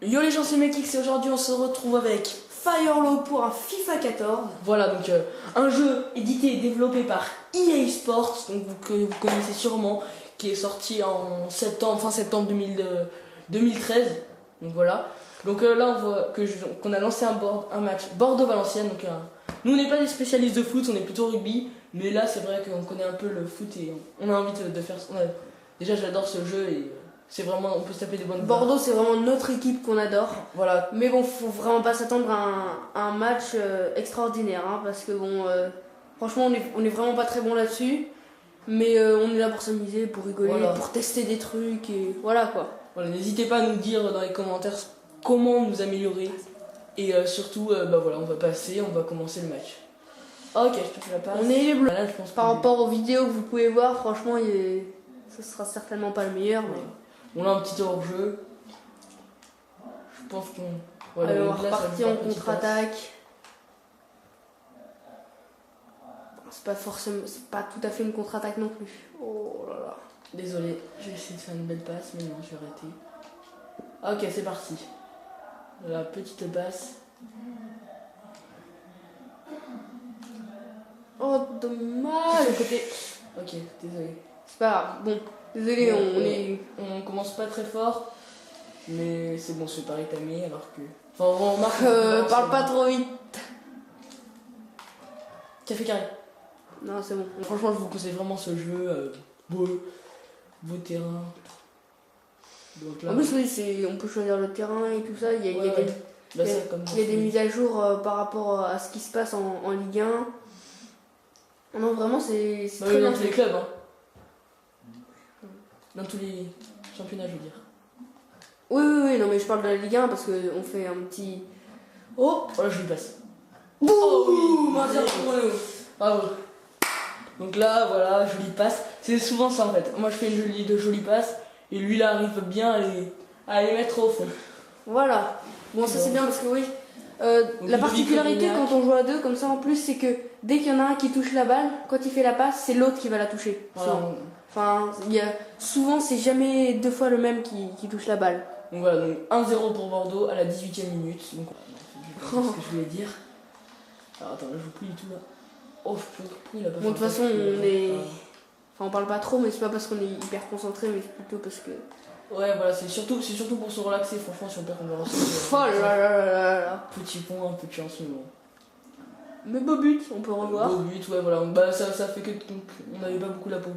Yo les gens, c'est Mekix et aujourd'hui on se retrouve avec Firelo pour un FIFA 14. Voilà, donc un jeu édité et développé par EA Sports, donc que vous connaissez sûrement, qui est sorti en septembre, fin septembre 2013. Donc voilà. Donc là on voit qu'on a lancé un match Bordeaux-Valenciennes. Donc nous on n'est pas des spécialistes de foot, on est plutôt rugby, mais là c'est vrai qu'on connaît un peu le foot et on a envie de faire. Déjà j'adore ce jeu et c'est vraiment, on peut se taper des bonnes Bordeaux, c'est vraiment notre équipe qu'on adore. Voilà. Mais bon, faut vraiment pas s'attendre à un match extraordinaire, hein, parce que bon, franchement, on est vraiment pas très bon là-dessus. Mais on est là pour s'amuser, pour rigoler, voilà, pour tester des trucs et voilà quoi. Voilà, n'hésitez pas à nous dire dans les commentaires comment nous améliorer. Et surtout, voilà, on va commencer le match. Ok, je te fais la passe. On est les bleus. Là, je pense par rapport aux vidéos que vous pouvez voir, franchement, ce sera certainement pas le meilleur. Mais... on a un petit hors-jeu. Je pense qu'on... Voilà, on va repartir en contre-attaque. C'est pas tout à fait une contre-attaque non plus. Oh là là. Désolé, je vais essayer de faire une belle passe, mais non, je vais arrêter. Ok, c'est parti. La petite passe. Oh, dommage. De côté. Ok, désolé. C'est pas grave. Bon, désolé, on commence pas très fort, mais c'est bon, c'est pareil tamé alors que. Enfin, on remarque. Parle pas trop vite. Café carré. Non, c'est bon. Franchement, je vous conseille vraiment ce jeu. Beau terrain. Donc là, en plus, oui, on peut choisir le terrain et tout ça. Il y a des mises à jour par rapport à ce qui se passe en Ligue 1. Non, vraiment, c'est très bien. Dans tous les clubs, hein. Dans tous les championnats, je veux dire. Oui, non, mais je parle de la Ligue 1 parce qu'on fait un petit. Oh, là, je lui passe. Boum, oh oui, bravo. Donc là, voilà, jolie passe. C'est souvent ça en fait. Moi, je fais de jolies passes et lui, là, arrive bien à les mettre au fond. Voilà. Bon, ça c'est bien parce que oui. La particularité quand on joue à deux comme ça en plus, c'est que dès qu'il y en a un qui touche la balle, quand il fait la passe, c'est l'autre qui va la toucher. Voilà. Enfin, souvent c'est jamais deux fois le même qui touche la balle. Donc voilà, donc 1-0 pour Bordeaux à la 18e minute. Donc c'est ce que je voulais dire. Alors attends, là, je joue plus du tout là. Oh, il a pas fait. Bon, de toute façon, on parle pas trop, mais c'est pas parce qu'on est hyper concentré, mais c'est plutôt parce que. Ouais, voilà, c'est surtout pour se relaxer. Franchement, si on perd, on va ressentir. Oh là là là là. Petit point, un peu de chance, mais bon. Mais beau but, on peut revoir. Beau but, ouais, voilà. Bah, ça fait que on n'avait pas beaucoup la peau.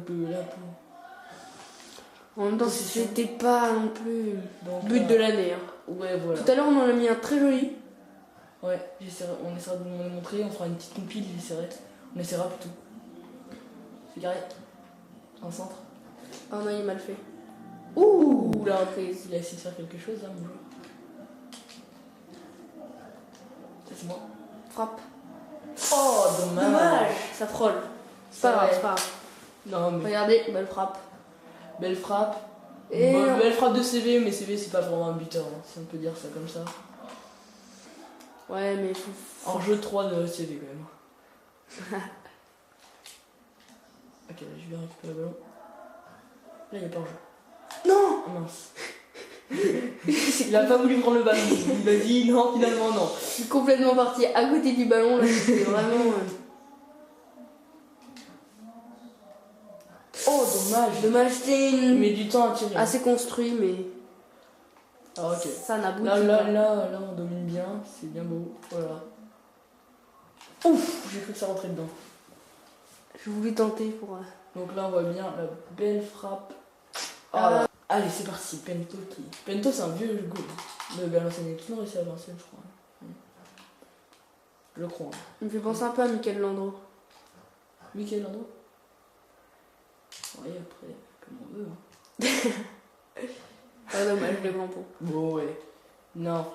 En même temps, c'était pas non plus but de l'année. Hein. Ouais, voilà. Tout à l'heure, on en a mis un très joli. Ouais, on essaiera de vous le montrer. On fera une petite compile, on essaiera plutôt. C'est carré. Un centre. Oh non, il est mal fait. Ouh, la reprise. Il a essayé de faire quelque chose là, mon joueur. Ça, c'est moi. Frappe. Oh, dommage. Ça frôle. C'est pas grave, c'est pas grave. Non, mais... regardez, belle frappe. Belle frappe. Belle frappe de CV, mais CV, c'est pas vraiment un buteur, hein, si on peut dire ça comme ça. Ouais, mais en jeu 3 de CV quand même. Ok, là, je vais récupérer le ballon. Là, il n'y a pas en jeu. Non. Oh, mince. Il a pas voulu prendre le ballon. Il a dit non, finalement non. Je suis complètement parti à côté du ballon. Là, c'était vraiment. Oh, dommage. C'était mais du temps à tirer. Assez construit, mais. Ah, ok. Ça n'aboutit pas. Là, on domine bien. C'est bien beau. Voilà. Ouf, j'ai cru que ça rentrait dedans. Je voulais tenter pour. Donc là, on voit bien la belle frappe. Oh, allez, c'est parti. Pento, c'est un vieux goal de Valenciennes. Qui n'aurait réussi à Valenciennes, je crois. Je crois. Il me fait penser un peu à Michael Landreau. Michael Landreau. Oui, après, comme on veut. Hein. Ah, dommage, le grand pot. Bon, ouais. Non,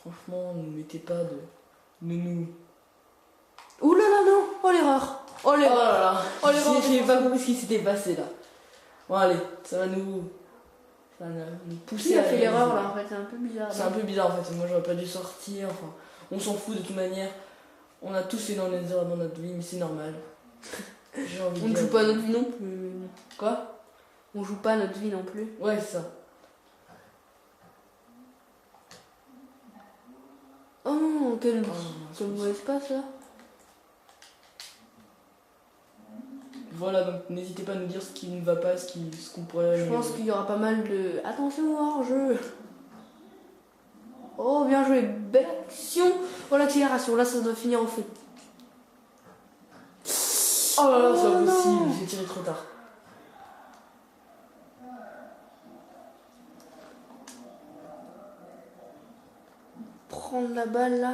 franchement, ne mettez pas de. Nous. Ouh là là, non. Oh l'erreur. Oh l'erreur. Oh l'erreur. J'ai pas compris ce qui s'était passé là. Bon, allez, ça va nous pousser. Qui a fait l'erreur là en fait? C'est un peu bizarre. C'est un peu bizarre en fait. Moi, j'aurais pas dû sortir. Enfin, on s'en fout de toute manière. On a tous fait dans les erreurs dans notre vie, mais c'est normal. On ne joue pas notre vie non plus. Quoi? On joue pas notre vie non plus. Ouais, c'est ça. Oh non, quel mauvais espace là. Voilà, donc n'hésitez pas à nous dire ce qui ne va pas, ce qu'on pourrait... Je pense qu'il y aura pas mal de... Attention, hors-jeu. Oh, bien joué, belle action. Oh, l'accélération, là ça doit finir au fond. Oh là là, c'est pas possible, j'ai tiré trop tard. Prendre la balle là.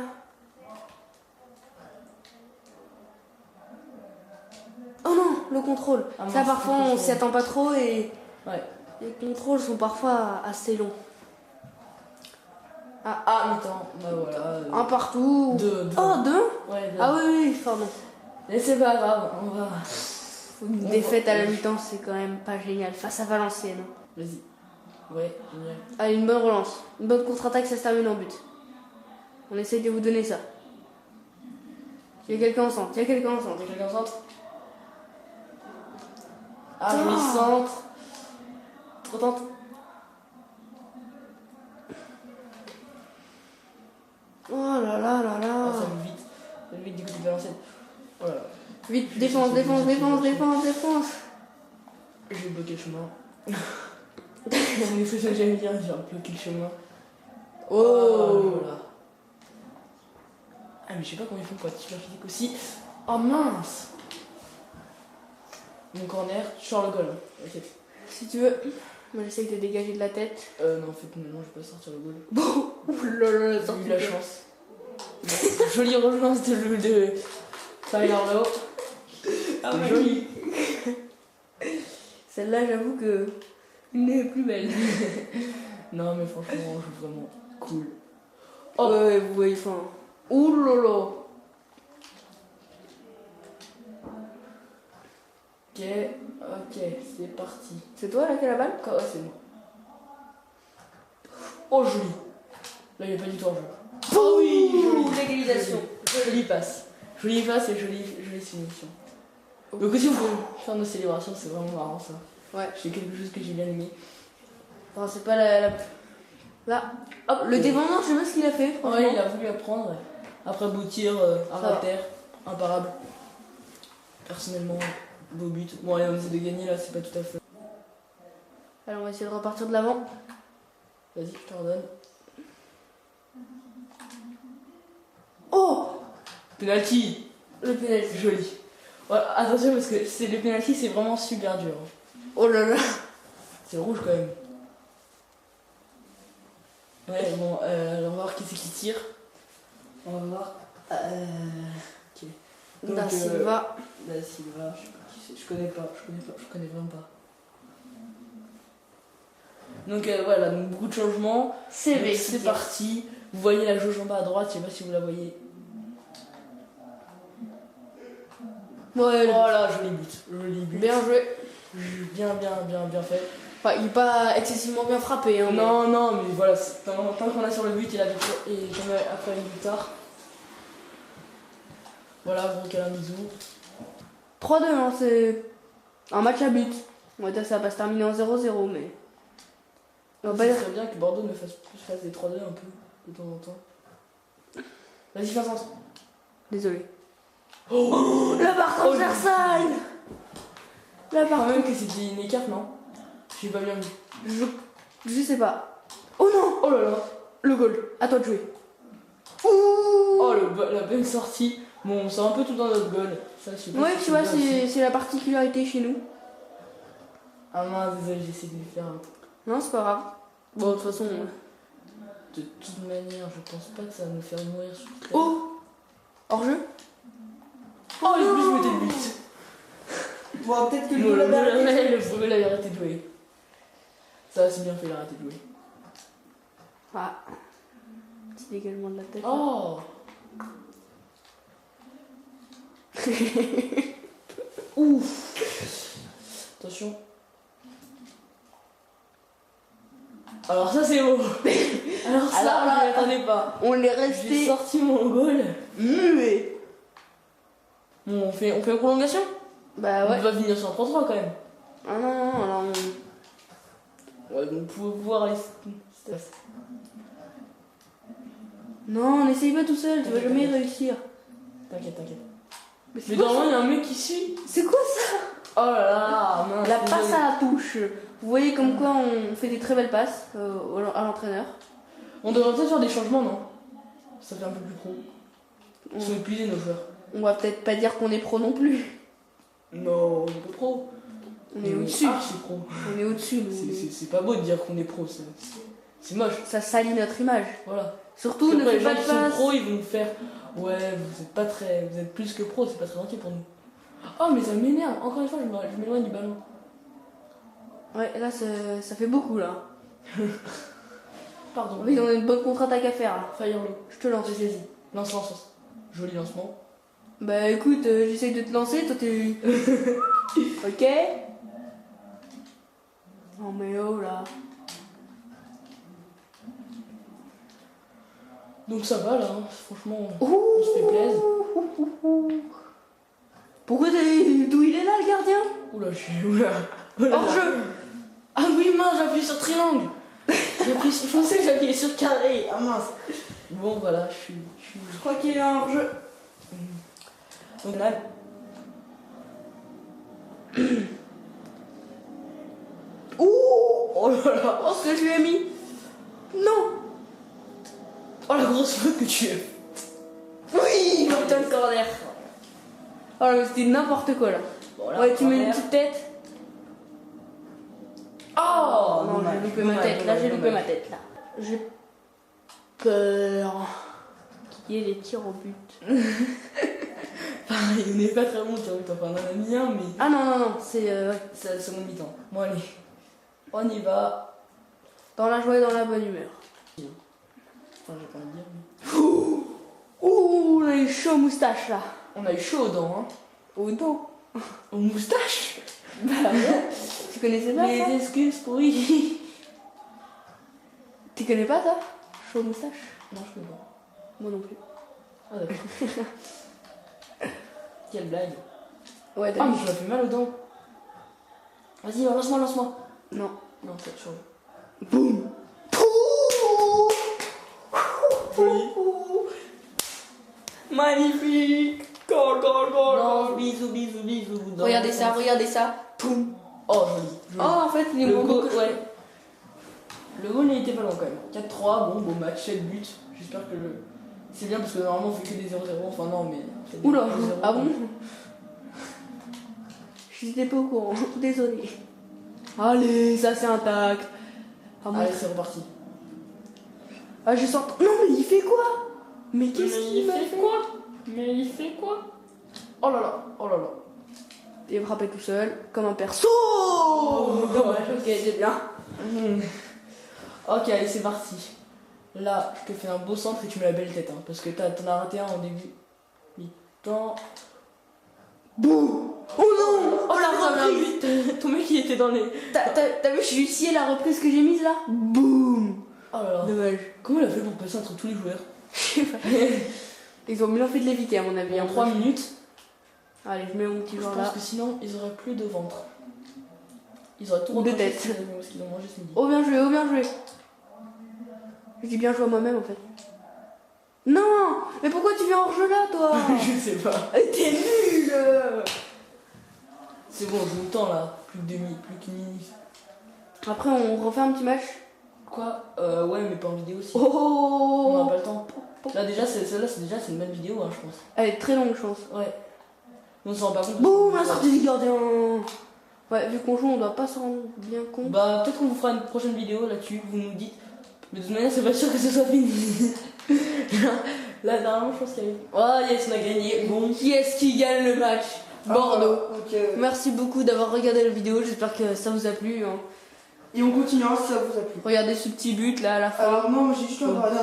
Oh non, le contrôle. Ah, ça, parfois, on s'y attend pas trop et ouais. Les contrôles sont parfois assez longs. Ah, attends, bah voilà. Un partout. Deux. Oh, deux. Ouais, deux. Ah oui, pardon. Mais c'est pas grave, on va... Une défaite à la mi-temps, c'est quand même pas génial. Face à Valenciennes. Vas-y. Ouais, génial. Allez, une bonne relance. Une bonne contre-attaque, ça se termine en but. On essaye de vous donner ça. Il y a quelqu'un en centre. Quelqu'un en centre. Ah, joli centre. Trop tente. Oh là là là là. Ah, ça va vite. Ça va vite du côté de Valenciennes. Oh là là. Vite, défense. J'ai bloqué le chemin. C'est une expression que j'aime bien, j'ai bloqué le chemin. Oh voilà. Ah mais je sais pas comment ils font pour être super physique aussi. Oh mince. Mon corner, je sors le goal. Okay. Si tu veux, moi j'essaye de dégager de la tête. Non en fait maintenant je peux pas sortir le goal. Bon, oulala, j'ai eu la chance. Jolie relance de Firelo. Ah joli. Celle-là j'avoue que une n'est plus belle. Non mais franchement je joue vraiment cool. Oh ouais, vous voyez, enfin. Oulala. Ok, c'est parti. C'est toi là qui a la balle? Ouais, c'est moi. Oh joli. Là il n'y a pas du tout en jeu. Oh oui, jolie l'égalisation. Jolie passe et jolie finition. Donc aussi on peut faire nos célébrations, c'est vraiment marrant ça. Ouais. C'est quelque chose que j'ai bien aimé. Enfin, c'est pas la... Là, hop, le défendant, je sais pas ce qu'il a fait. Ouais, il a voulu apprendre. Après aboutir à terre, imparable. Personnellement, beau but. Bon allez, on essaie de gagner là, c'est pas tout à fait. Allez, on va essayer de repartir de l'avant. Vas-y, je te redonne. Oh, penalty. Le penalty. Joli. Ouais, attention parce que le penalty c'est vraiment super dur. Oh là là. C'est rouge quand même. Ouais, bon, on va voir qui c'est qui tire. On va voir. Ok. Donc, Da Silva. Je connais vraiment pas. Donc voilà, donc beaucoup de changements. C'est parti. Vous voyez la jauge en bas à droite, je sais pas si vous la voyez. Ouais. Voilà, joli but. Bien joué. Bien fait. Enfin, il n'est pas excessivement bien frappé. Hein, non, mais voilà, tant qu'on a sur le but et la victoire, et jamais après une victoire. Voilà, bon câlin, bisous. 3-2, hein, c'est un match à but. On va dire que ça va pas se terminer en 0-0, mais. On va pas dire très bien que Bordeaux me fasse des 3-2 un peu, de temps en temps. Vas-y, fais un centre. Désolé. Oh, la barre transversale. La barre. Quand même que c'était une écarte, non? J'ai pas bien vu. Je sais pas. Oh non. Oh là là. Le goal. À toi de jouer. Oh, la belle sortie. Bon, on sort un peu tout dans notre goal. Ça, je sais pas. Ouais, tu vois, c'est la particularité chez nous. Ah mince, désolé, j'essaie de lui faire un... Non, c'est pas grave. Bon, de toute façon... De toute manière, je pense pas que ça va nous faire mourir sur le terrain. Oh. Hors-jeu. Oh, les plus, je mettais le but. Bon, peut-être que le premier avait arrêté de jouer. Ça, c'est bien fait, il a arrêté de jouer. Ah. Petit dégagement de la tête. Oh. Ouf. Attention. Alors ça c'est beau. Alors ça, là, je m'y attendais pas. On est resté... J'ai sorti mon goal. Muet. Bon, on fait une prolongation. Bah ouais. On va finir sur 3-3 quand même. Ah non, alors... Ouais, donc pour voir les... Non, n'essaye pas tout seul, tu vas jamais y réussir. T'inquiète. Mais normalement, il y a un mec qui suit. C'est quoi ça? Oh là là, mince. La passe à la touche. Vous voyez comme quoi on fait des très belles passes à l'entraîneur. On devrait peut-être faire des changements, non? Ça fait un peu plus pro. Ils sont épuisés, nos joueurs. On va peut-être pas dire qu'on est pro non plus. Non, on est pas pro. On est au-dessus. C'est pro. On est au-dessus. C'est pas beau de dire qu'on est pro, c'est moche. Ça salit notre image. Voilà. Surtout, ne fais pas de passe. Les gens qui sont pros, ils vont nous faire. Ouais, vous êtes plus que pro, c'est pas très gentil pour nous. Oh, mais ça m'énerve. Encore une fois, je m'éloigne du ballon. Ouais, là, ça fait beaucoup, là. Pardon. Oui, on a une bonne contre-attaque à faire, là. Firelo. Je te lance. Vas-y. Lance. Joli lancement. Bah écoute, j'essaye de te lancer, toi t'es... Ok. Oh mais oh là. Donc ça va là, hein. Franchement, on se fait plaisir. Pourquoi d'où il est là le gardien? Oula, Hors jeu. Ah oui, mince, j'ai appuyé sur triangle. Je pensais que j'appuyais sur carré. Ah mince. Bon voilà, Je crois qu'il est hors jeu. Donc là. Oh là là. Oh, ce que je lui ai mis. Non. Oh la grosse faute que tu es. Oui, putain de corner. Oh là, mais c'était n'importe quoi là. Bon, là ouais, tu mets une petite tête. Oh non, j'ai loupé ma tête. Là, j'ai loupé ma tête là. J'ai peur qu'il y ait les tirs au but. Pareil, on n'est pas très bon, t'en as mis un, mais. Ah non, c'est mon mi-temps. Bon, allez, on y va. Dans la joie et dans la bonne humeur. Enfin, j'ai pas envie de dire, mais. Ouh, on a eu chaud aux moustaches là. On a eu chaud aux dents, hein. Aux dents. Aux moustaches. Bah ouais. Tu connaissais pas les ça? Excuses pourries. Tu connais pas ça? Chaud aux moustaches? Non, je peux pas. Moi non plus. Ah d'accord. Quelle blague. Ouais, ah, mais je me fais mal aux dents. Vas-y, lance-moi. Non. Non, c'est chaud. Boum. Joli. Magnifique. Goal. Non, bisous. Regardez ça. Poum. Oh, joli. Oh, en fait, il est le bon. ouais. Le goal n'était pas long quand même. 4-3, bon match, 7 buts. J'espère que c'est bien parce que normalement on fait que des 0-0. Enfin, non, mais. Oula, ah bon? Je n'étais pas au courant, désolé. Allez, ça c'est intact. Ah, allez, c'est reparti. Ah, je sens. Non, mais il fait quoi? Mais qu'est-ce qu'il fait quoi? Mais il fait quoi? Oh là là. Il est frappé tout seul, comme un perso. Oh, dommage, ok, c'est bien. Ok, allez, c'est parti. Là, je te fais un beau centre et tu mets la belle tête, hein, parce que t'en as raté un au début. Mi-temps. Boum. Oh non. Oh la reprise. Ton mec il était dans les... T'as vu, j'ai utilisé la reprise que j'ai mise là. Boum. Oh là là. Dommage. Comment il a fait pour passer entre tous les joueurs? Je sais pas. Ils ont bien fait de l'éviter à mon avis. En 3 minutes. Allez, je mets mon petit joueur là. Je pense que sinon ils auraient plus de ventre. Ils auraient tout de tête. Parce qu'ils ont mangé ce midi. Oh bien joué. Je dis bien joué à moi-même en fait. Non. Mais pourquoi tu viens hors jeu là toi? Je sais pas. T'es nul. C'est bon, je joue le temps là. Plus qu'une minute. Après on refait un petit match. Quoi? Ouais, mais pas en vidéo aussi. Oh. On n'a pas le temps. Là déjà, celle-là c'est une bonne vidéo, hein, je pense. Elle est très longue, je pense. Ouais. On s'en rend pas compte. Boum, la sortie du gardien. Ouais, vu qu'on joue, on doit pas s'en rendre bien compte. Bah, peut-être qu'on vous fera une prochaine vidéo là-dessus. Vous nous dites. Mais de toute manière, c'est pas sûr que ce soit fini. Là, normalement, je pense qu'il y a eu. Oh, yes, on a gagné. Bon. Qui est-ce qui gagne le match? Bordeaux. Okay. Merci beaucoup d'avoir regardé la vidéo. J'espère que ça vous a plu. Hein. Et on continuera si ça vous a plu. Regardez ce petit but là à la fin. Alors, non, j'ai juste un